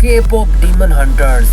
K-pop Demon Hunters।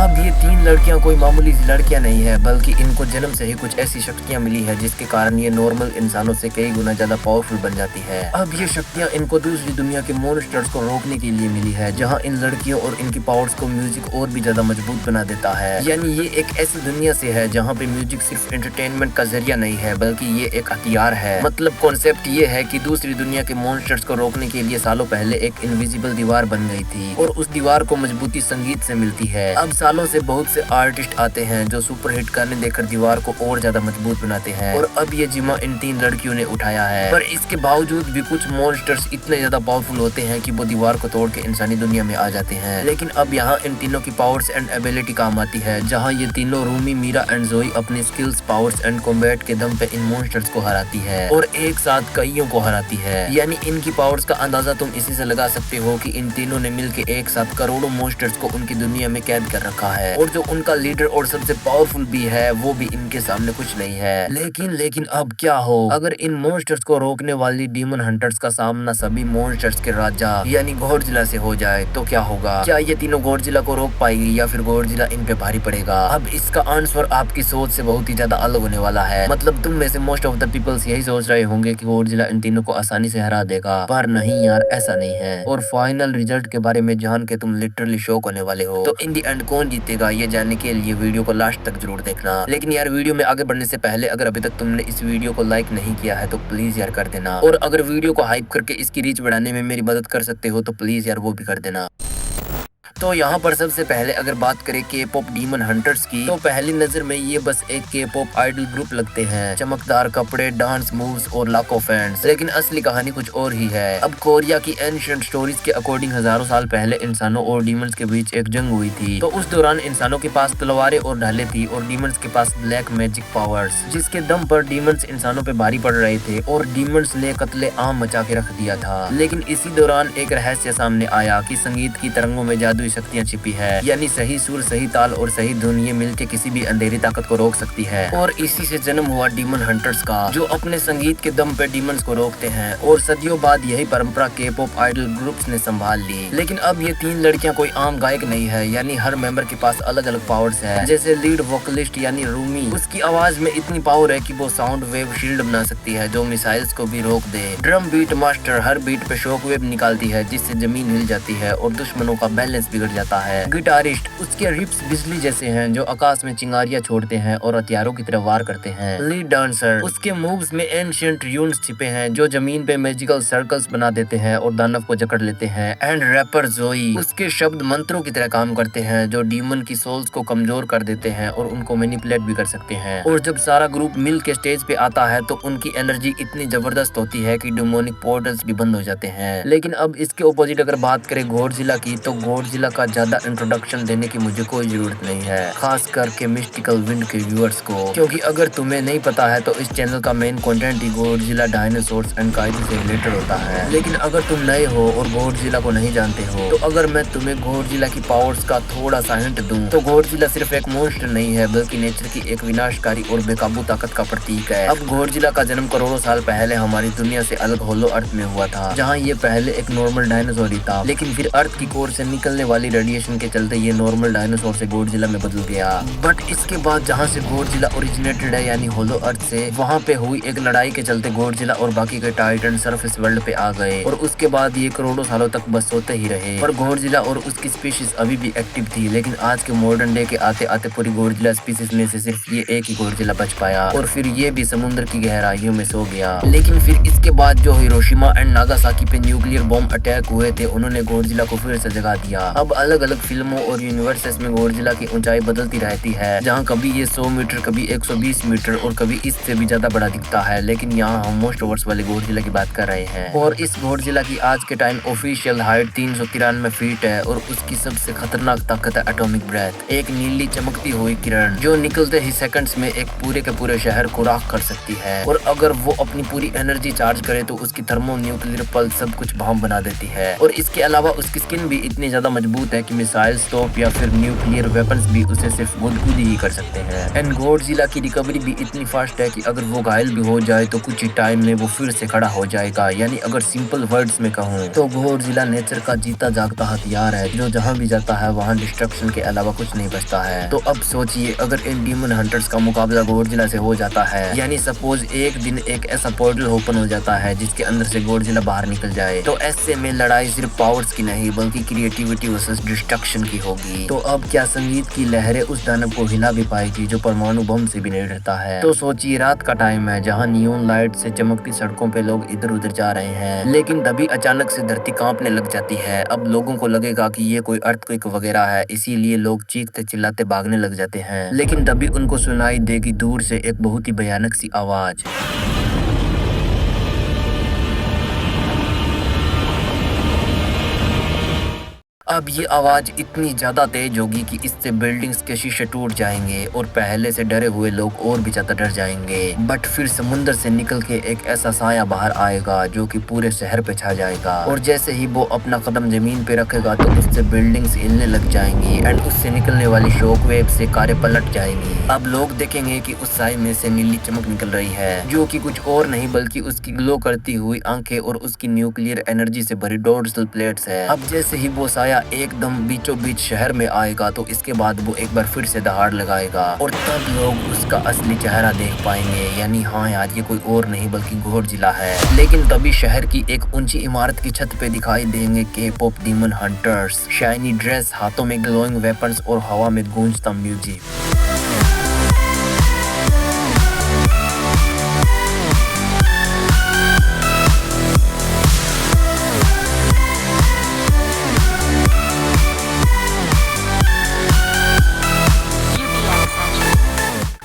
अब ये तीन लड़कियां कोई मामूली सी लड़कियां नहीं है, बल्कि इनको जन्म से ही कुछ ऐसी शक्तियां मिली है जिसके कारण ये नॉर्मल इंसानों से कई गुना ज्यादा पावरफुल बन जाती है। अब ये शक्तियां इनको दूसरी दुनिया के मॉन्स्टर्स को रोकने के लिए मिली है, जहां इन लड़कियों और इनकी पावर्स को म्यूजिक और भी ज्यादा मजबूत बना देता है। यानी ये एक ऐसी दुनिया से है जहाँ पे म्यूजिक सिर्फ एंटरटेनमेंट का जरिया नहीं है, बल्कि ये एक हथियार है। मतलब कॉन्सेप्ट ये है कि दूसरी दुनिया के मॉन्स्टर्स को रोकने के लिए सालों पहले एक इनविजिबल दीवार बन गई थी और उस दीवार को मजबूती संगीत से मिलती है। अब सालों से बहुत से आर्टिस्ट आते हैं जो सुपर हिट गाने देकर दीवार को और ज्यादा मजबूत बनाते हैं, और अब ये जिम्मा इन तीन लड़कियों ने उठाया है। पर इसके बावजूद भी कुछ मॉन्स्टर्स इतने ज्यादा पावरफुल होते हैं कि वो दीवार को तोड़ के इंसानी दुनिया में आ जाते हैं। लेकिन अब यहाँ इन तीनों की पावर्स एंड एबिलिटी काम आती है, जहाँ ये तीनों रूमी, मीरा एंड जोई अपनी स्किल्स, पावर्स एंड कॉम्बैट के दम पे इन मॉन्स्टर्स को हराती है और एक साथ कईयों को हराती है। यानी इनकी पावर्स का अंदाजा तुम इसी से लगा सकते हो कि इन तीनों ने मिलकर एक साथ करोड़ों मॉन्स्टर्स को उनकी दुनिया में कैद कर रखा है, और जो उनका लीडर और सबसे पावरफुल भी है वो भी इनके सामने कुछ नहीं है। लेकिन अब क्या हो अगर इन मॉन्स्टर्स को रोकने वाली डीमन हंटर्स का सामना सभी मॉन्स्टर्स के राजा यानी गॉडजिला से हो जाए तो क्या होगा? क्या ये तीनों गॉडजिला को रोक पाएगी या फिर गॉडजिला इन पे भारी पड़ेगा? अब इसका आंसर आपकी सोच से बहुत ही ज्यादा अलग होने वाला है। मतलब तुम में से मोस्ट ऑफ द पीपल्स यही सोच रहे होंगे कि गॉडजिला इन तीनों को आसानी से हरा देगा, पर नहीं यार, ऐसा नहीं है। और फाइनल रिजल्ट के बारे में जान के तुम लिटरली शॉक होने वाले हो। तो इन दी एंड कौन जीतेगा ये जानने के लिए वीडियो को लास्ट तक जरूर देखना। लेकिन यार वीडियो में आगे बढ़ने से पहले अगर अभी तक तुमने इस वीडियो को लाइक नहीं किया है तो प्लीज यार कर देना, और अगर वीडियो को हाइप करके इसकी रीच बढ़ाने में मेरी मदद कर सकते हो तो प्लीज यार वो भी कर देना। तो यहाँ पर सबसे पहले अगर बात करें के पॉप डीमन हंटर्स की, तो पहली नजर में ये बस एक के पॉप आइडल ग्रुप लगते हैं, चमकदार कपड़े, डांस मूव्स और लाखों फैंस। लेकिन असली कहानी कुछ और ही है। अब कोरिया की एंशिएंट स्टोरीज के अकॉर्डिंग हजारों साल पहले इंसानों और डीमंस के बीच एक जंग हुई थी। तो उस दौरान इंसानों के पास तलवारें और ढालें थी और डीमंस के पास ब्लैक मैजिक पावर्स, जिसके दम पर डीमंस इंसानों पे भारी पड़ रहे थे और डीमंस ने कत्ले आम मचा के रख दिया था। लेकिन इसी दौरान एक रहस्य सामने आया कि संगीत की तरंगों में जादुई शक्तियां छिपी है, यानी सही सुर, सही ताल और सही धुन ये मिलके किसी भी अंधेरी ताकत को रोक सकती है। और इसी से जन्म हुआ डीमन हंटर्स का, जो अपने संगीत के दम पे डीमंस को रोकते हैं। और सदियों बाद यही परंपरा के पॉप आइडल ग्रुप्स ने संभाल ली। लेकिन अब ये तीन लड़कियां कोई आम गायक नहीं है, यानी हर मेंबर के पास अलग अलग पावर्स है। जैसे लीड वोकलिस्ट यानी रूमी, उसकी आवाज में इतनी पावर है कि वो साउंड वेव शील्ड बना सकती है जो मिसाइल्स को भी रोक दे। ड्रम बीट मास्टर हर बीट पे शॉक वेव निकालती है जिससे जमीन हिल जाती है और दुश्मनों का बैलेंस बिगड़ जाता है। गिटारिस्ट, उसके रिप्स बिजली जैसे हैं जो आकाश में चिंगारियां छोड़ते हैं और हथियारों की तरह वार करते हैं। लीड डांसर, उसके मूव्स में एंशिएंट र्यून्स छिपे हैं जो जमीन पे मैजिकल सर्कल्स बना देते हैं और दानव को जकड़ लेते हैं। एंड रैपर जोई, उसके शब्द मंत्रों की तरह काम करते हैं जो डीमन की सोल्स को कमजोर कर देते हैं और उनको मैनिपुलेट भी कर सकते हैं। और जब सारा ग्रुप मिल के स्टेज पे आता है तो उनकी एनर्जी इतनी जबरदस्त होती है कि डेमोनिक पोर्टल्स भी बंद हो जाते हैं। लेकिन अब इसके ऑपोजिट अगर बात करें गॉडजिला की, तो गॉडजिला का ज्यादा इंट्रोडक्शन देने की मुझे कोई जरूरत नहीं है, खास करके मिस्टिकल विंड के व्यूअर्स को, क्योंकि अगर तुम्हें नहीं पता है तो इस चैनल का main content he Godzilla, dinosaurs and kaiju से रिलेटेड होता है। लेकिन अगर तुम नए हो और गॉडजिला को नहीं जानते हो, तो अगर मैं तुम्हें गॉडजिला की पावर्स का थोड़ा सा हिंट दूं, तो गॉडजिला सिर्फ एक मॉन्स्टर नहीं है, बल्कि नेचर की एक विनाशकारी और बेकाबू ताकत का प्रतीक है। अब गॉडजिला का जन्म करोड़ों साल पहले हमारी दुनिया से अलग होलो अर्थ में हुआ था, जहाँ ये पहले एक नॉर्मल डायनासोर ही था। लेकिन फिर अर्थ की कोर से निकलने वाली रेडिएशन के चलते ये नॉर्मल डायनासोर से गॉडजिला में बदल गया। बट इसके बाद जहाँ से गॉडजिला ओरिजिनेटेड है यानी होलो अर्थ से, वहाँ पे हुई एक लड़ाई के चलते गॉडजिला और बाकी के टाइटन सरफेस वर्ल्ड पे आ गए और उसके बाद ये करोड़ों सालों तक बस सोते ही रहे। पर गॉडजिला और उसकी स्पीशीज अभी भी एक्टिव थी। लेकिन आज के मॉडर्न डे के आते आते पूरी गॉडजिला स्पीशीज में से सिर्फ ये एक ही गॉडजिला बच पाया और फिर ये भी समुद्र की गहराइयों में सो गया। लेकिन फिर इसके बाद जो हिरोशिमा एंड नागासाकी पे न्यूक्लियर बॉम्ब अटैक हुए थे, उन्होंने गॉडजिला को फिर से जगा दिया। अब अलग अलग फिल्मों और यूनिवर्सेस में गॉडजिला की ऊंचाई बदलती रहती है, जहां कभी ये 100 मीटर, कभी 120 मीटर और कभी इससे भी ज्यादा बड़ा दिखता है। लेकिन यहाँ हम मोस्ट ओवर्स वाले गॉडजिला की बात कर रहे हैं। और इस गॉडजिला की आज के टाइम ऑफिशियल हाइट 393 फीट है और उसकी सबसे खतरनाक ताकत है एटॉमिक ब्रेथ, एक नीली चमकती हुई किरण जो निकलते ही सेकंड्स में एक पूरे के पूरे शहर को राख कर सकती है। और अगर वो अपनी पूरी एनर्जी चार्ज करे तो उसकी थर्मो न्यूक्लियर पल्स सब कुछ बम बना देती है। और इसके अलावा उसकी स्किन भी इतनी ज्यादा मजबूत है कि मिसाइल्स, तोप या फिर न्यूक्लियर वेपन्स भी उसे सिर्फ खुद ही कर सकते हैं। एंड गॉडजिला की रिकवरी भी इतनी फास्ट है कि अगर वो घायल भी हो जाए तो कुछ ही टाइम में वो फिर से खड़ा हो जाएगा। यानी अगर सिंपल वर्ड्स में कहूँ तो गॉडजिला नेचर का जीता जागता हथियार है जो जहाँ भी जाता है वहाँ डिस्ट्रक्शन के अलावा कुछ नहीं बचता है। तो अब सोचिए अगर इन डीमन हंटर्स का मुकाबला गॉडजिला से हो जाता है, यानी सपोज एक दिन एक ऐसा पोर्टल ओपन हो जाता है जिसके अंदर से गॉडजिला बाहर निकल जाए, तो ऐसे में लड़ाई सिर्फ पावर्स की नहीं बल्कि क्रिएटिविटी वर्सेस डिस्ट्रक्शन की होगी। तो अब क्या संगीत की लहरें उस दानव को हिला भी पाएगी जो परमाणु बम से भी नहीं डरता है। तो सोचिए रात का टाइम है जहाँ नियॉन लाइट से चमकती सड़कों पे लोग इधर उधर जा रहे हैं, लेकिन तभी अचानक से धरती कांपने लग जाती है। अब लोगों को लगेगा कि ये कोई अर्थक्वेक वगैरह है, इसीलिए लोग चीखते चिल्लाते भागने लग जाते हैं। लेकिन तभी उनको सुनाई देगी दूर से एक बहुत ही भयानक सी आवाज। अब ये आवाज इतनी ज्यादा तेज होगी कि इससे बिल्डिंग्स के शीशे टूट जाएंगे और पहले से डरे हुए लोग और भी ज्यादा डर जाएंगे। बट फिर समुंदर से निकल के एक ऐसा साया बाहर आएगा जो कि पूरे शहर पे छा जाएगा, और जैसे ही वो अपना कदम जमीन पे रखेगा तो उससे बिल्डिंग्स हिलने लग जाएंगी एंड उससे निकलने वाली शॉक वेव से कारें पलट जाएंगी। अब लोग देखेंगे कि उस साए में से नीली चमक निकल रही है जो कि कुछ और नहीं बल्कि उसकी ग्लो करती हुई आंखें और उसकी न्यूक्लियर एनर्जी से भरी डोर्सल प्लेट्स है। अब जैसे ही वो साया एकदम बीचों बीच शहर में आएगा तो इसके बाद वो एक बार फिर से दहाड़ लगाएगा और तब लोग उसका असली चेहरा देख पाएंगे। यानी हाँ यार, ये कोई और नहीं बल्कि गॉडजिला है। लेकिन तभी शहर की एक ऊंची इमारत की छत पे दिखाई देंगे K-pop demon hunters, shiny dress, हाथों में ग्लोइंग वेपन्स और हवा में गूंजता म्यूजिक।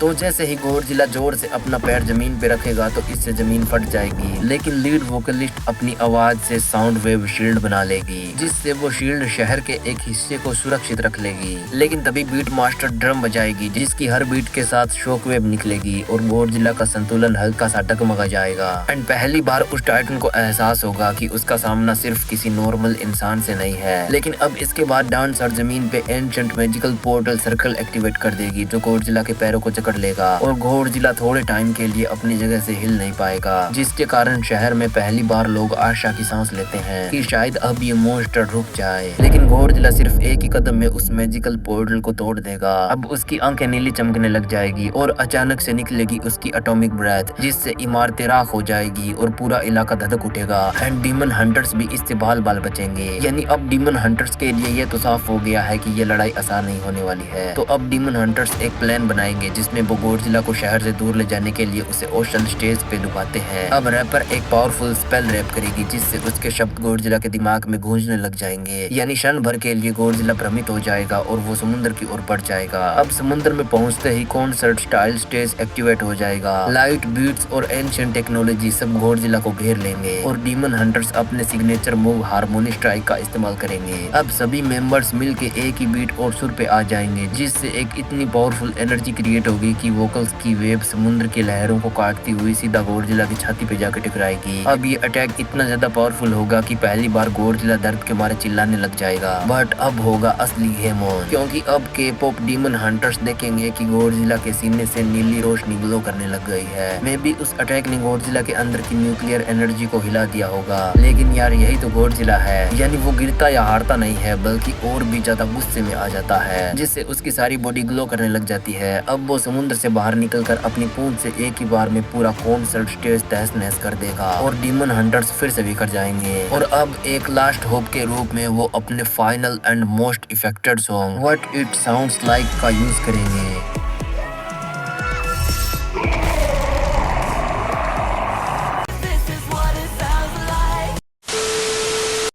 तो जैसे ही गॉडजिला जोर से अपना पैर जमीन पे रखेगा तो इससे जमीन फट जाएगी, लेकिन लीड वोकलिस्ट अपनी आवाज से साउंड वेव शील्ड बना लेगी जिससे वो शील्ड शहर के एक हिस्से को सुरक्षित रख लेगी। लेकिन तभी बीट मास्टर ड्रम बजाएगी जिसकी हर बीट के साथ शॉक वेव निकलेगी और गॉडजिला का संतुलन हल्का सा डगमगा जाएगा। एंड पहली बार उस टाइटन को एहसास होगा कि उसका सामना सिर्फ किसी नॉर्मल इंसान से नहीं है। लेकिन अब इसके बाद डांसर जमीन पे ancient magical portal circle activate कर देगी जो गॉडजिला के पैरों को लेगा और गॉडजिला थोड़े टाइम के लिए अपनी जगह से हिल नहीं पाएगा, जिसके कारण शहर में पहली बार लोग आशा की सांस लेते हैं कि शायद अब ये मॉन्स्टर रुक जाए। लेकिन गॉडजिला सिर्फ एक ही कदम में उस मैजिकल पोर्टल को तोड़ देगा। अब उसकी आंखें नीली चमकने लग जाएगी और अचानक से निकलेगी उसकी एटॉमिक ब्रेथ जिससे इमारतें राख हो जाएगी और पूरा इलाका धधक उठेगा। एंड डीमन हंटर्स भी इससे बाल बाल बचेंगे। यानी अब डीमन हंटर्स के लिए ये तो साफ हो गया है कि ये लड़ाई आसान नहीं होने वाली है। तो अब डीमन हंटर्स एक प्लान बनाएंगे जिसमें वो गॉडजिला को शहर से दूर ले जाने के लिए उसे ओशन स्टेज पे डुबाते हैं। अब रैपर एक पावरफुल स्पेल रैप करेगी जिससे उसके शब्द गॉडजिला के दिमाग में गूंजने लग जाएंगे। यानी क्षण भर के लिए गॉडजिला भ्रमित हो जाएगा और वो समुद्र की ओर बढ़ जाएगा। अब समुद्र में पहुंचते ही कॉन्सर्ट स्टाइल स्टेज एक्टिवेट हो जाएगा। लाइट, बीट्स और एंशिएंट टेक्नोलॉजी सब गॉडजिला को घेर लेंगे और डीमन हंटर्स अपने सिग्नेचर मूव हार्मोनी स्ट्राइक का इस्तेमाल करेंगे। अब सभी मेंबर्स मिलके एक ही बीट और सुर पे आ जाएंगे जिससे एक इतनी पावरफुल एनर्जी क्रिएट होगी कि वोकल्स की वेव समुद्र की लहरों को काटती हुई सीधा गॉडजिला की छाती पे जाकर टकराएगी। अब ये अटैक इतना ज्यादा पावरफुल होगा कि पहली बार गॉडजिला दर्द के मारे चिल्लाने लग जाएगा। बट अब होगा असली गेम ऑन, क्योंकि अब के-पॉप डीमन हंटर्स देखेंगे कि गॉडजिला के सीने से नीली रोशनी ग्लो करने लग गई है। मे बी उस अटैक ने गॉडजिला के अंदर की न्यूक्लियर एनर्जी को हिला दिया होगा। लेकिन यार यही तो गॉडजिला है, यानी वो गिरता या हारता नहीं है बल्कि और भी ज्यादा गुस्से में आ जाता है जिससे उसकी सारी बॉडी ग्लो करने लग जाती है। अब वो समुद्र से बाहर निकलकर अपनी पूंछ से एक ही बार में पूरा कॉन्सर्ट स्टेज तहस नहस कर देगा और डीमन हंटर्स फिर से बिखर जाएंगे। और अब एक लास्ट होप के रूप में वो अपने final and most affected song what it sounds like का यूज करेंगे।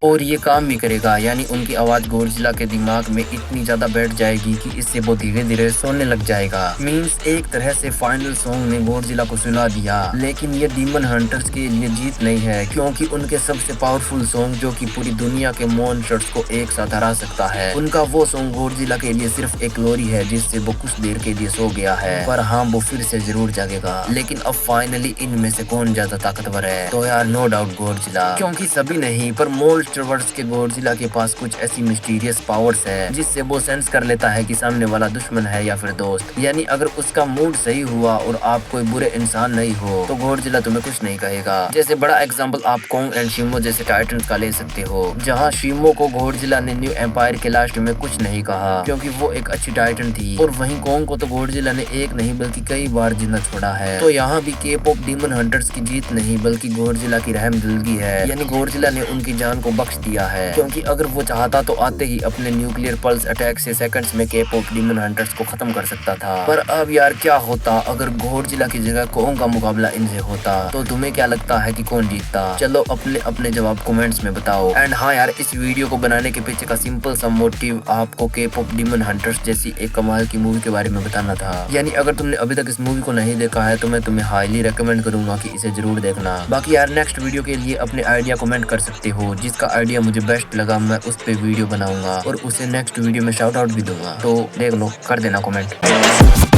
और ये काम भी करेगा, यानी उनकी आवाज गॉडजिला के दिमाग में इतनी ज्यादा बैठ जाएगी कि इससे वो धीरे धीरे सोने लग जाएगा। मींस एक तरह से फाइनल सॉन्ग ने गॉडजिला को सुला दिया। लेकिन ये डीमन हंटर्स के लिए जीत नहीं है, क्योंकि उनके सबसे पावरफुल सॉन्ग जो कि पूरी दुनिया के मॉन्स्टर्स को एक साथ हरा सकता है, उनका वो सॉन्ग गॉडजिला के लिए सिर्फ एक लोरी है जिससे वो कुछ देर के लिए सो गया है। पर हाँ, वो फिर से जरूर जागेगा। लेकिन अब फाइनली इनमें से कौन ज्यादा ताकतवर है? तो यार नो डाउट गॉडजिला, क्योंकि सभी नहीं पर मोस्ट वर्ड्स के गॉडजिला के पास कुछ ऐसी मिस्टीरियस पावर्स है जिससे वो सेंस कर लेता है कि सामने वाला दुश्मन है या फिर दोस्त। यानी अगर उसका मूड सही हुआ और आप कोई बुरे इंसान नहीं हो तो गॉडजिला तुम्हें कुछ नहीं कहेगा। जैसे बड़ा एग्जांपल आप कोंग एंड शिमो जैसे टाइटन्स का ले सकते हो, जहाँ शिमो को गॉडजिला ने न्यू एम्पायर के लास्ट में कुछ नहीं कहा क्योंकि वो एक अच्छी टाइटन थी, और वहीं कोंग को तो गॉडजिला ने एक नहीं बल्कि कई बार जिंदा छोड़ा है। तो यहाँ भी के पॉप डीमन हंटर्स की जीत नहीं बल्कि गॉडजिला की रहमदिल्गी है, यानी गॉडजिला ने उनकी जान को बख्श दिया है, क्योंकि अगर वो चाहता तो आते ही अपने न्यूक्लियर पल्स अटैक से सेकंड्स में के पॉप डीमन हंटर्स को खत्म कर सकता था। पर अब यार क्या होता अगर गॉडजिला की जगह कोंग का मुकाबला इनसे होता, तो तुम्हें क्या लगता है कि कौन जीतता? चलो अपने अपने जवाब कमेंट्स में बताओ। एंड हाँ यार, इस वीडियो को बनाने के पीछे का सिंपल सा मोटिव आपको के पॉप डीमन हंटर्स जैसी एक कमाल की मूवी के बारे में बताना था। यानी अगर तुमने अभी तक इस मूवी को नहीं देखा है तो मैं तुम्हें हाईली रेकमेंड करूंगा कि इसे जरूर देखना। बाकी यार नेक्स्ट वीडियो के लिए अपने आइडिया कमेंट कर सकते हो, जिसका आइडिया मुझे बेस्ट लगा मैं उस पे वीडियो बनाऊंगा और उसे नेक्स्ट वीडियो में शाउट आउट भी दूंगा, तो देख लो, कर देना कमेंट।